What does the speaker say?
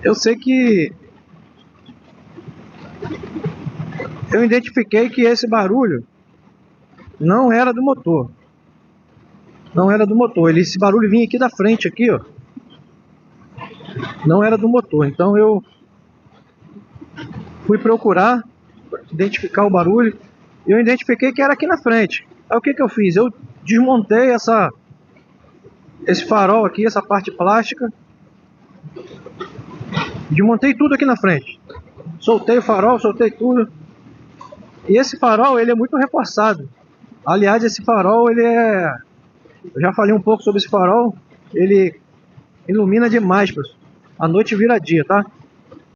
Eu sei que eu identifiquei que esse barulho não era do motor. Não era do motor. Esse barulho vinha aqui da frente, aqui, ó. Não era do motor. Então eu fui procurar, identificar o barulho. E eu identifiquei que era aqui na frente. Aí o que eu fiz? Eu desmontei esse farol aqui, essa parte plástica. Desmontei tudo aqui na frente. Soltei o farol, soltei tudo. E esse farol, ele é muito reforçado. Aliás, esse farol, ele é... Eu já falei um pouco sobre esse farol. Ele ilumina demais, pessoal. A noite vira dia, tá?